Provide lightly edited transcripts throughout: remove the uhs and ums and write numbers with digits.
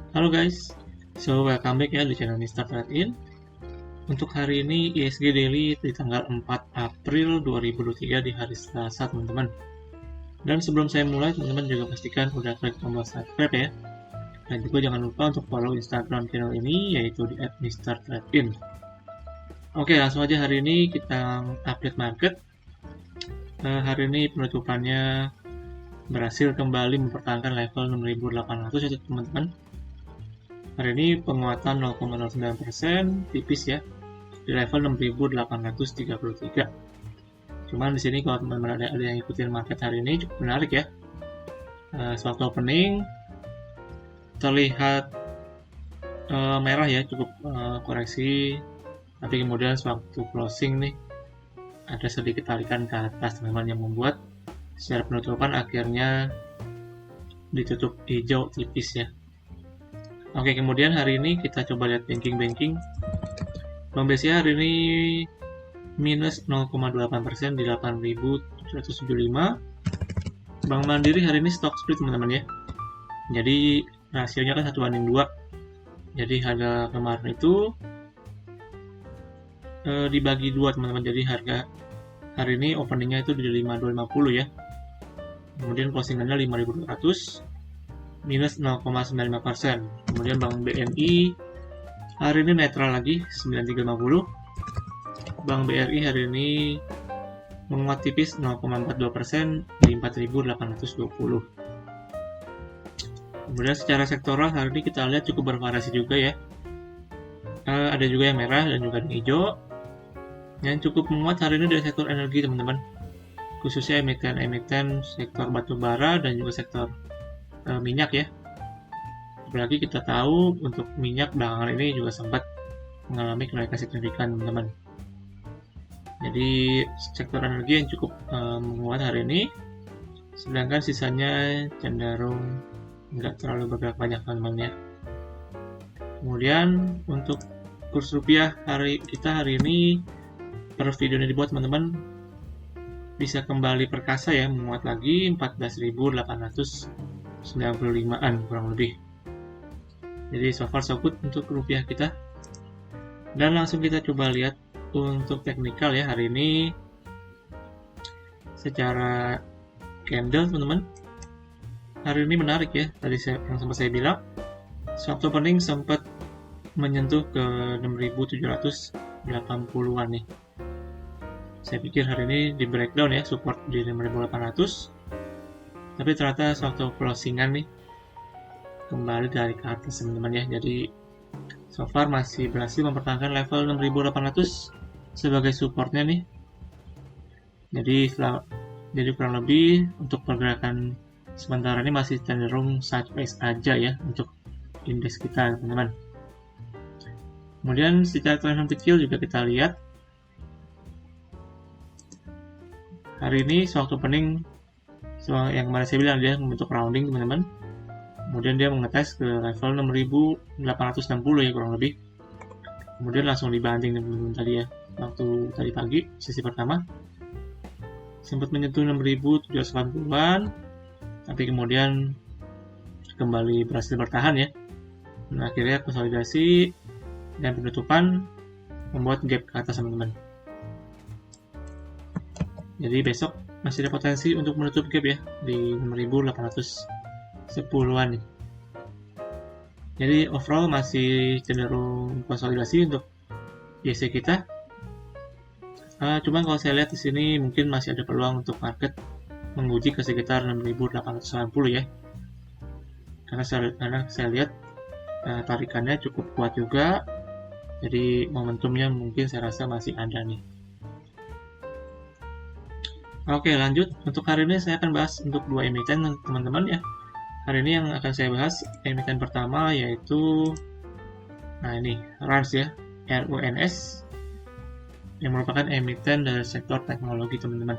Halo guys, so welcome back ya di channel Mr. Trade-in. Untuk hari ini ISG Daily di tanggal 4 April 2023 di hari Selasa teman-teman. Dan sebelum saya mulai, teman-teman juga pastikan udah klik tombol subscribe ya. Dan juga jangan lupa untuk follow Instagram channel ini yaitu di @mrtrade-in. Oke, langsung aja hari ini kita update market. Hari ini penutupannya berhasil kembali mempertahankan level 6.800 ya teman-teman. Hari ini penguatan 0,09%, tipis ya, di level 6.833. Cuman di sini kalau teman-teman ada yang ikutin market hari ini cukup menarik ya. Sewaktu opening terlihat merah ya, cukup koreksi, tapi kemudian sewaktu closing nih ada sedikit tarikan ke atas teman-teman yang membuat secara penutupan akhirnya ditutup hijau tipis ya. Oke, kemudian hari ini kita coba lihat banking. Bank BCA hari ini minus 0,8% di 8.775. Bank Mandiri hari ini stock split teman-teman ya. Jadi rasionya kan 1:2. Jadi harga kemarin itu dibagi 2 teman-teman. Jadi harga hari ini openingnya itu di 5.250 ya. Kemudian closingannya 5.200. Minus 0,95%. Kemudian Bank BNI hari ini netral lagi 9350. Bank BRI hari ini menguat tipis 0,42% di 4.820. Kemudian secara sektoral hari ini kita lihat cukup bervariasi juga ya. Ada juga yang merah dan juga yang hijau. Yang cukup menguat hari ini dari sektor energi teman-teman, khususnya emiten sektor batubara dan juga sektor minyak ya. Apalagi kita tahu untuk minyak belakangan ini juga sempat mengalami kenaikan signifikan teman-teman. Jadi sektor energi yang cukup menguat hari ini, sedangkan sisanya cenderung nggak terlalu bergerak banyak teman-teman ya. Kemudian untuk kurs rupiah hari ini per video ini dibuat teman-teman bisa kembali perkasa ya, menguat lagi 14.895-an kurang lebih. Jadi so far so good untuk rupiah kita. Dan langsung kita coba lihat untuk teknikal ya hari ini secara candle teman-teman. Hari ini menarik ya, tadi yang sempat saya bilang swap opening sempat menyentuh ke 6.780-an nih. Saya pikir hari ini di breakdown ya, support di 6.800, tapi ternyata suatu closingan nih kembali dari ke atas teman-teman ya. Jadi so far masih berhasil mempertahankan level 6.800 sebagai supportnya nih. Jadi kurang lebih untuk pergerakan sementara ini masih cenderung sideways aja ya untuk indeks kita teman-teman. Kemudian secara time kecil juga kita lihat hari ini sewaktu opening yang kemarin saya bilang dia membentuk rounding teman-teman. Kemudian dia mengetes ke level 6.860 ya kurang lebih. Kemudian langsung dibanting teman-teman tadi ya. Waktu tadi pagi sesi pertama sempat menyentuh 6.780-an, tapi kemudian kembali berhasil bertahan ya. Dan akhirnya konsolidasi dan penutupan membuat gap ke atas teman-teman. Jadi besok masih ada potensi untuk menutup gap ya di 6.810-an nih. Jadi overall masih cenderung konsolidasi untuk ISG kita. Cuman kalau saya lihat di sini mungkin masih ada peluang untuk market menguji ke sekitar 6.890 ya. Karena saya lihat tarikannya cukup kuat juga. Jadi momentumnya mungkin saya rasa masih ada nih. Oke, lanjut. Untuk hari ini saya akan bahas untuk 2 emiten teman-teman ya. Hari ini yang akan saya bahas emiten pertama yaitu ini RANS ya, RUNS, yang merupakan emiten dari sektor teknologi teman-teman.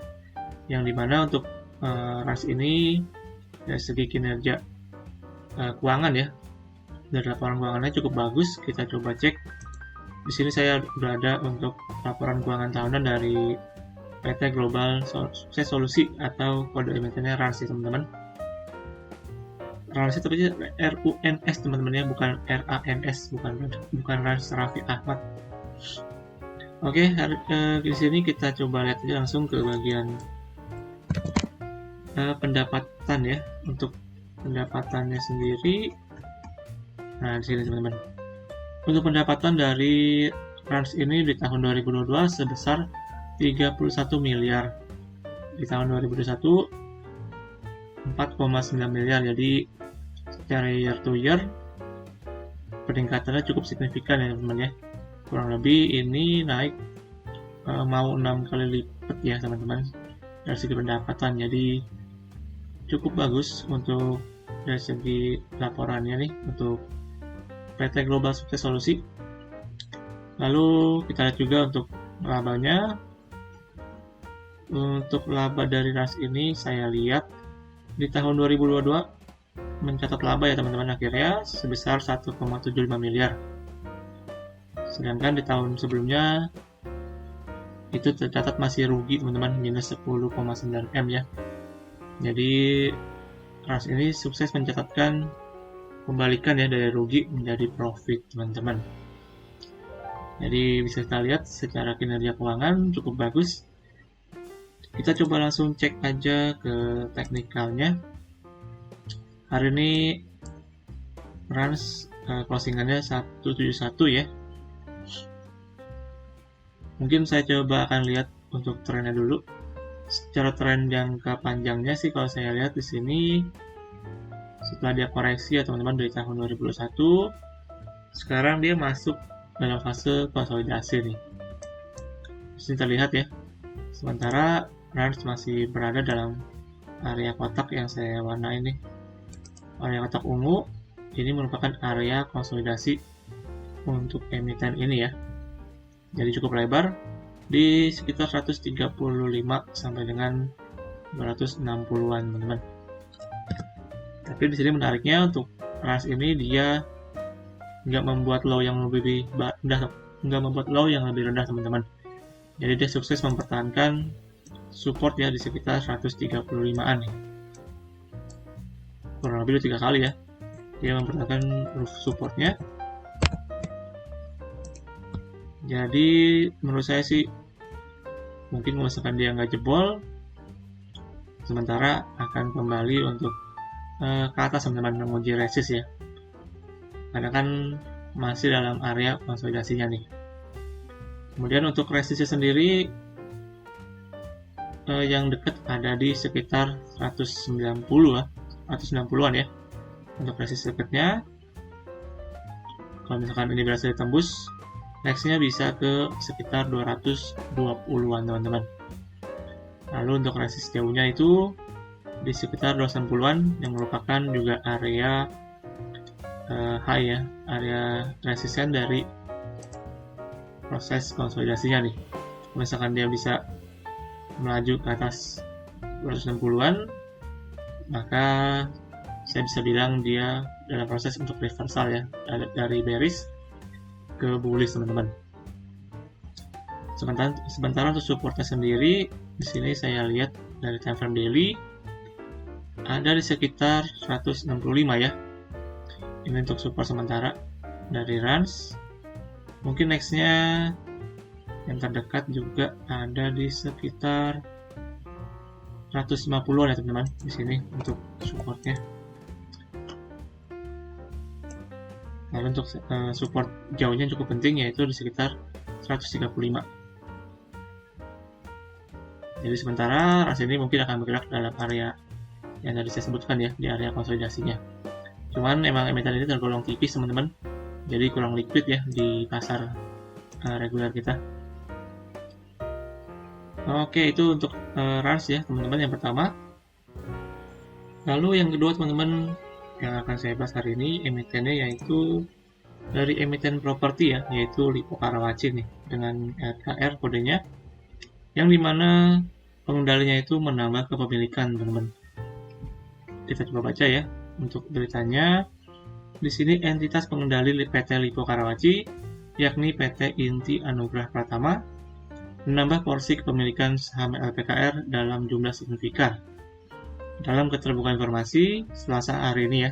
Yang dimana untuk RANS ini dari segi kinerja keuangan ya, dari laporan keuangannya cukup bagus. Kita coba cek. Di sini saya berada untuk laporan keuangan tahunan dari PT Global Sukses Solusi atau kode emitennya RANS ya teman-teman. RANS tapi RUNS teman-teman ya, bukan RANS, bukan Rans Raffi Ahmad. Oke, di sini kita coba lihat aja langsung ke bagian pendapatan ya. Untuk pendapatannya sendiri, nah di sini teman-teman. Untuk pendapatan dari Rans ini di tahun 2022 sebesar 31 miliar. Di tahun 2021 4,9 miliar. Jadi secara year to year peningkatannya cukup signifikan ya teman-teman ya. Kurang lebih ini naik mau 6 kali lipat ya teman-teman dari segi pendapatan. Jadi cukup bagus untuk dari segi laporannya nih untuk PT Global Sukses Solusi. Lalu kita lihat juga untuk labanya. Untuk laba dari RANS ini saya lihat di tahun 2022 mencatat laba ya teman-teman, akhirnya sebesar 1,75 miliar. Sedangkan di tahun sebelumnya itu tercatat masih rugi teman-teman, minus 10,9 M ya. Jadi RANS ini sukses mencatatkan kembalikan ya dari rugi menjadi profit teman-teman. Jadi bisa kita lihat secara kinerja keuangan cukup bagus. Kita coba langsung cek aja ke teknikalnya. Hari ini RANS closingannya 171 ya. Mungkin saya coba akan lihat untuk trennya dulu. Secara tren jangka panjangnya sih kalau saya lihat di sini setelah dia koreksi ya teman-teman dari tahun 2021, sekarang dia masuk dalam fase konsolidasi nih. Di sini terlihat ya. Sementara RANS masih berada dalam area kotak yang saya warnai ini. Area kotak ungu ini merupakan area konsolidasi untuk emiten ini ya. Jadi cukup lebar di sekitar 135 sampai dengan 260-an teman-teman. Tapi di sini menariknya untuk RANS ini dia nggak membuat low yang lebih rendah, teman-teman. Jadi dia sukses mempertahankan support ya di sekitar 135-an nih. Kurang lebih 3 kali ya dia mempertahankan supportnya. Jadi menurut saya sih mungkin misalkan dia nggak jebol, sementara akan kembali untuk ke atas teman-teman, menguji resist ya, karena kan masih dalam area konsolidasinya nih. Kemudian untuk resistnya sendiri yang dekat ada di sekitar 190-an ya untuk resist dekatnya. Kalau misalkan ini berhasil ditembus, nextnya bisa ke sekitar 220-an teman-teman. Lalu untuk resist jauhnya itu di sekitar 290-an yang merupakan juga area high ya, area resisten dari proses konsolidasinya nih. Misalkan dia bisa melaju ke atas 260-an, maka saya bisa bilang dia dalam proses untuk reversal ya, dari bearish ke bullish teman-teman. Sementara untuk supportnya sendiri di sini saya lihat dari time frame daily ada di sekitar 165 ya. Ini untuk support sementara dari RANS. Mungkin nextnya yang terdekat juga ada di sekitar 150-an ya teman-teman di sini untuk supportnya. Lalu untuk support jauhnya cukup penting yaitu di sekitar 135. Jadi sementara RANS ini mungkin akan bergerak dalam area yang tadi saya sebutkan ya, di area konsolidasinya. Cuman emang emiten ini tergolong tipis teman-teman, jadi kurang liquid ya di pasar reguler kita. Oke, itu untuk RANS ya teman-teman yang pertama. Lalu yang kedua teman-teman yang akan saya bahas hari ini emitennya yaitu dari emiten properti ya, yaitu Lippo Karawaci nih dengan RKR kodenya, yang dimana pengendalinya itu menambah kepemilikan teman-teman. Kita coba baca ya untuk beritanya. Di sini entitas pengendali PT Lippo Karawaci yakni PT Inti Anugrah Pratama menambah porsi kepemilikan saham LPKR dalam jumlah signifikan. Dalam keterbukaan informasi Selasa hari ini ya,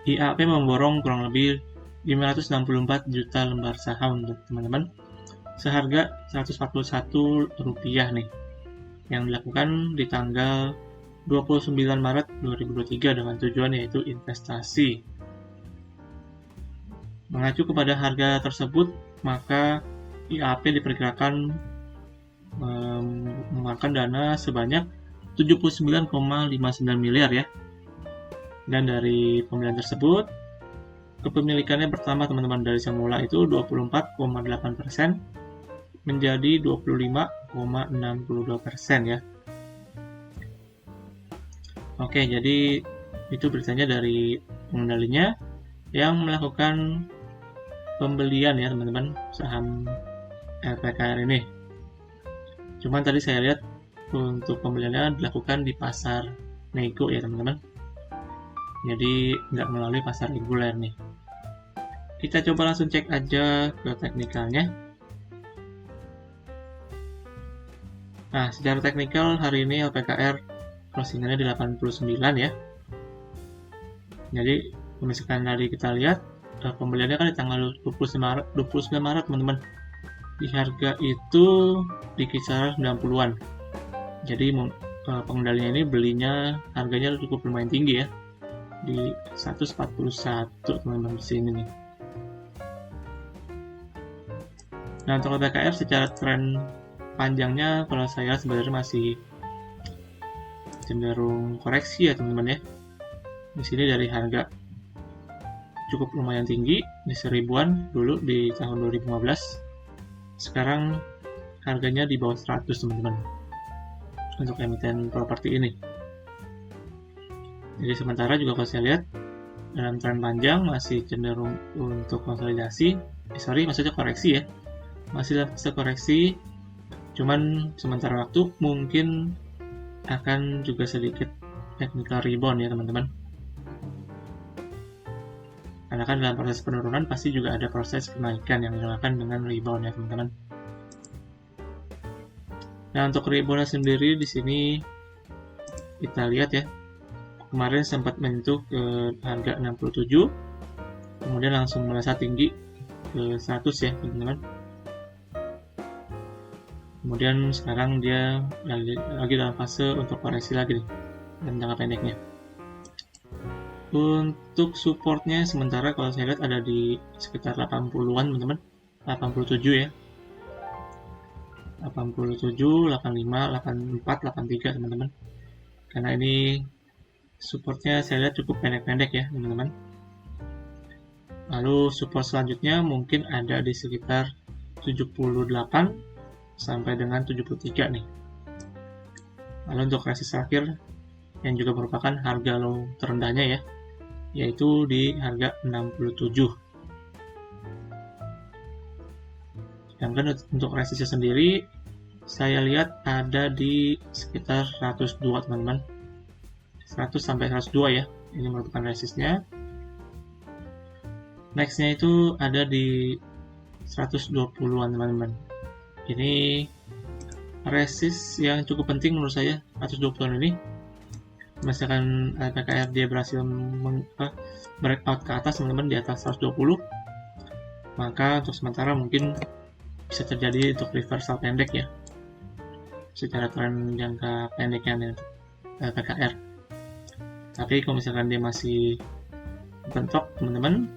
IAP memborong kurang lebih 564 juta lembar saham untuk teman-teman, seharga Rp141 nih, yang dilakukan di tanggal 29 Maret 2023 dengan tujuan yaitu investasi. Mengacu kepada harga tersebut, maka IAP diperkirakan memakan dana sebanyak 79,59 miliar ya. Dan dari pembelian tersebut, kepemilikannya pertama teman-teman dari semula itu 24,8% menjadi 25,62% ya. Oke, jadi itu beritanya dari pengendalinya yang melakukan pembelian ya teman-teman saham LPKR ini. Cuman tadi saya lihat untuk pembeliannya dilakukan di pasar nego ya teman-teman. Jadi nggak melalui pasar reguler nih. Kita coba langsung cek aja ke teknikalnya. Nah, secara teknikal hari ini LPKR closingannya di 89 ya. Jadi misalkan tadi kita lihat pembeliannya kan di tanggal 29 Maret teman-teman. Di harga itu di kisaran 90-an. Jadi pengendalinya ini belinya harganya cukup lumayan tinggi ya. Di 141 teman-teman di sini nih. Nah, untuk LPKR secara tren panjangnya kalau saya sebenarnya masih cenderung koreksi ya teman-teman ya. Di sini dari harga cukup lumayan tinggi di 1000-an dulu di tahun 2015. Sekarang harganya di bawah 100 teman-teman untuk emiten properti ini. Jadi sementara juga kalau saya lihat dalam tren panjang masih cenderung untuk konsolidasi, maksudnya koreksi ya, masih dalam fase koreksi, cuman sementara waktu mungkin akan juga sedikit technical rebound ya teman-teman. Karena kan dalam proses penurunan pasti juga ada proses kenaikan yang dinamakan dengan rebound ya teman-teman. Nah, untuk rebound sendiri di sini kita lihat ya, kemarin sempat menyentuh ke harga 67, kemudian langsung melesat tinggi ke 100 ya teman-teman. Kemudian sekarang dia lagi dalam fase untuk koreksi lagi nih dalam jangka pendeknya. Untuk supportnya sementara kalau saya lihat ada di sekitar 80-an teman-teman, 87 ya, 87, 85, 84, 83 teman-teman. Karena ini supportnya saya lihat cukup pendek-pendek ya teman-teman. Lalu support selanjutnya mungkin ada di sekitar 78 sampai dengan 73 nih. Lalu untuk resist terakhir yang juga merupakan harga low terendahnya ya, yaitu di harga 67. Sedangkan untuk resistnya sendiri saya lihat ada di sekitar 102 teman-teman. 100 sampai 102 ya, ini merupakan resistnya. Nextnya itu ada di 120-an teman-teman. Ini resist yang cukup penting menurut saya, 120-an ini. Misalkan LPKR dia berhasil breakout ke atas teman-teman di atas 120, maka untuk sementara mungkin bisa terjadi untuk reversal pendek ya, secara tren jangka pendeknya untuk LPKR. Tapi kalau misalkan dia masih bentok teman-teman,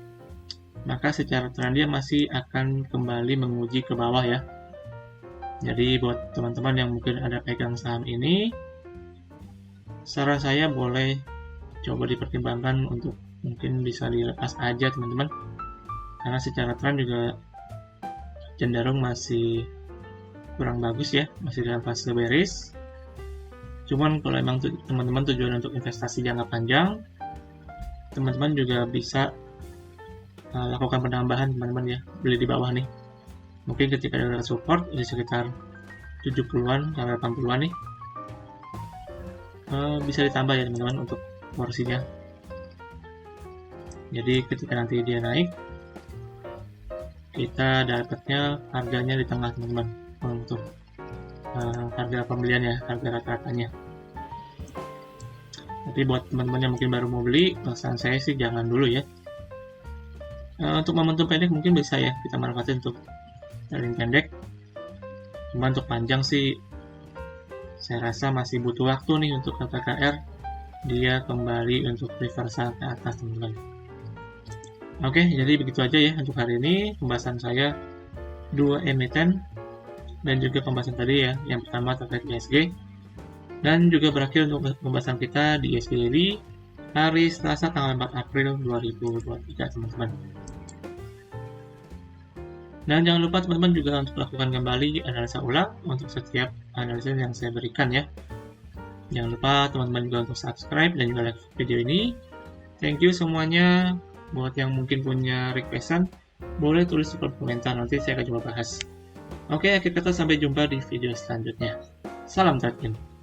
maka secara tren dia masih akan kembali menguji ke bawah ya. Jadi buat teman-teman yang mungkin ada pegang saham ini, saran saya boleh coba dipertimbangkan untuk mungkin bisa dilepas aja teman-teman. Karena secara tren juga cenderung masih kurang bagus ya, masih dalam fase bearish. Cuman kalau emang teman-teman tujuan untuk investasi jangka panjang, teman-teman juga bisa lakukan penambahan teman-teman ya, beli di bawah nih. Mungkin ketika ada support di sekitar 70-an sampai 80-an nih, bisa ditambah ya teman-teman untuk porsinya. Jadi ketika nanti dia naik, kita dapatnya harganya di tengah teman-teman untuk harga pembelian ya, harga rata-ratanya. Tapi buat teman-teman yang mungkin baru mau beli, saran saya sih jangan dulu ya. Untuk momentum pendek mungkin bisa ya kita manfaatin untuk trading pendek. Cuma untuk panjang sih saya rasa masih butuh waktu nih untuk KPKR dia kembali untuk reversal ke atas, teman-teman. Oke, jadi begitu aja ya untuk hari ini pembahasan saya 2 emiten dan juga pembahasan tadi ya, yang pertama terkait ISG, dan juga berakhir untuk pembahasan kita di ISG Daily hari Selasa tanggal 4 April 2023, teman-teman. Dan jangan lupa teman-teman juga untuk lakukan kembali analisa ulang untuk setiap analisa yang saya berikan ya. Jangan lupa teman-teman juga untuk subscribe dan juga like video ini. Thank you semuanya. Buat yang mungkin punya requestan, boleh tulis di kolom komentar, nanti saya akan coba bahas. Oke, akhir kata sampai jumpa di video selanjutnya. Salam trading.